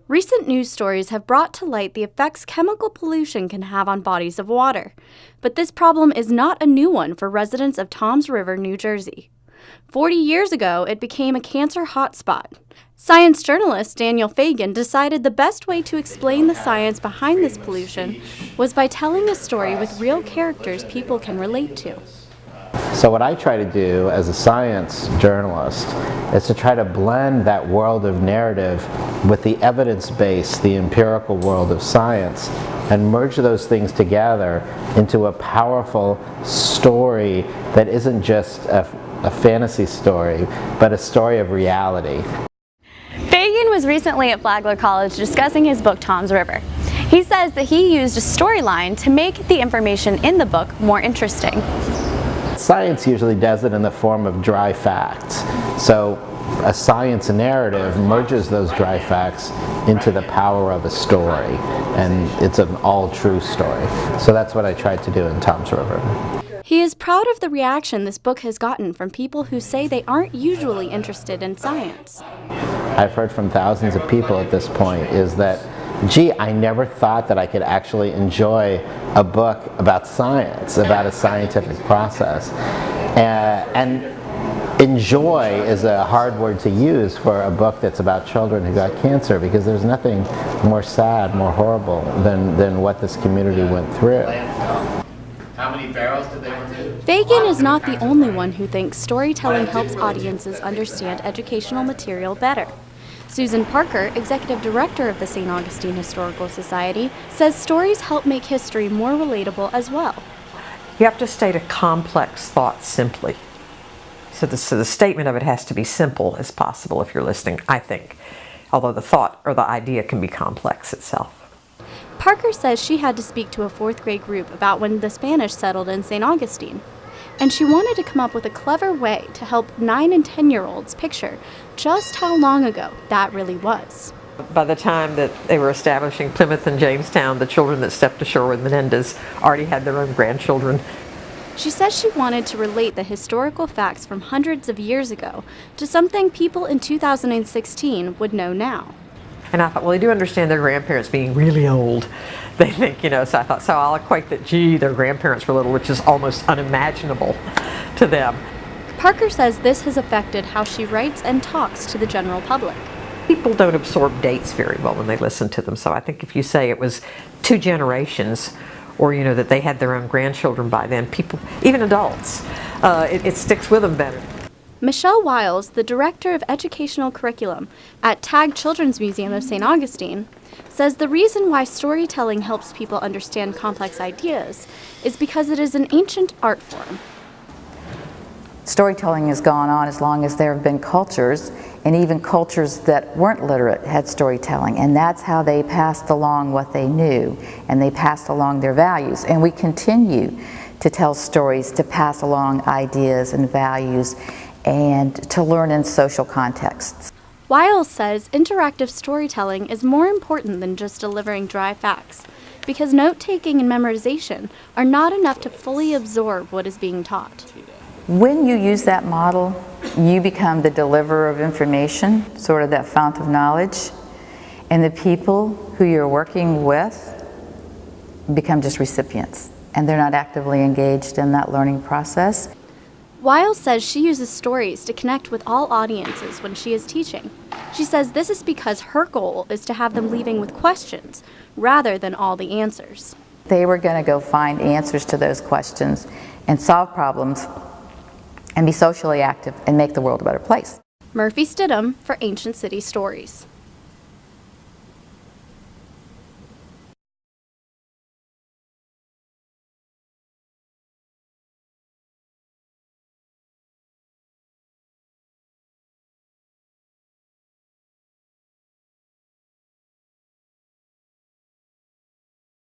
Recent news stories have brought to light the effects chemical pollution can have on bodies of water. But this problem is not a new one for residents of Toms River, New Jersey. 40 years ago, it became a cancer hotspot. Science journalist Daniel Fagan decided the best way to explain the science behind this pollution was by telling a story with real characters people can relate to. So what I try to do as a science journalist is to try to blend that world of narrative with the evidence-based, the empirical world of science, and merge those things together into a powerful story that isn't just a fantasy story, but a story of reality. Fagan was recently at Flagler College discussing his book, Toms River. He says that he used a storyline to make the information in the book more interesting. Science usually does it in the form of dry facts. So a science narrative merges those dry facts into the power of a story, and it's an all-true story. So that's what I tried to do in Toms River. He is proud of the reaction this book has gotten from people who say they aren't usually interested in science. I've heard from thousands of people at this point is that, gee, I never thought that I could actually enjoy a book about science, about a scientific process. And enjoy is a hard word to use for a book that's about children who got cancer, because there's nothing more sad, more horrible than what this community went through. How many barrels did they do? Fagan is not the only one who thinks storytelling helps audiences understand educational material better. Susan Parker, executive director of the St. Augustine Historical Society, says stories help make history more relatable as well. You have to state a complex thought simply. So the statement of it has to be simple as possible if you're listening, I think, although the thought or the idea can be complex itself. Parker says she had to speak to a fourth grade group about when the Spanish settled in St. Augustine, and she wanted to come up with a clever way to help 9- and 10-year-olds picture just how long ago that really was. By the time that they were establishing Plymouth and Jamestown, the children that stepped ashore with Menendez already had their own grandchildren. She says she wanted to relate the historical facts from hundreds of years ago to something people in 2016 would know now. And I thought, well, they do understand their grandparents being really old. They think, so I thought, so I'll equate that, gee, their grandparents were little, which is almost unimaginable to them. Parker says this has affected how she writes and talks to the general public. People don't absorb dates very well when they listen to them, so I think if you say it was 2 generations, or that they had their own grandchildren by then, people, even adults, it sticks with them better. Michelle Wiles, the director of educational curriculum at Tag Children's Museum of St. Augustine, says the reason why storytelling helps people understand complex ideas is because it is an ancient art form. Storytelling has gone on as long as there have been cultures, and even cultures that weren't literate had storytelling, and that's how they passed along what they knew, and they passed along their values. And we continue to tell stories to pass along ideas and values and to learn in social contexts. Wiles says interactive storytelling is more important than just delivering dry facts, because note-taking and memorization are not enough to fully absorb what is being taught. When you use that model, you become the deliverer of information, sort of that fount of knowledge, and the people who you're working with become just recipients, and they're not actively engaged in that learning process. Wiles says she uses stories to connect with all audiences when she is teaching. She says this is because her goal is to have them leaving with questions rather than all the answers. They were going to go find answers to those questions and solve problems and be socially active and make the world a better place. Murphy Stidham for Ancient City Stories.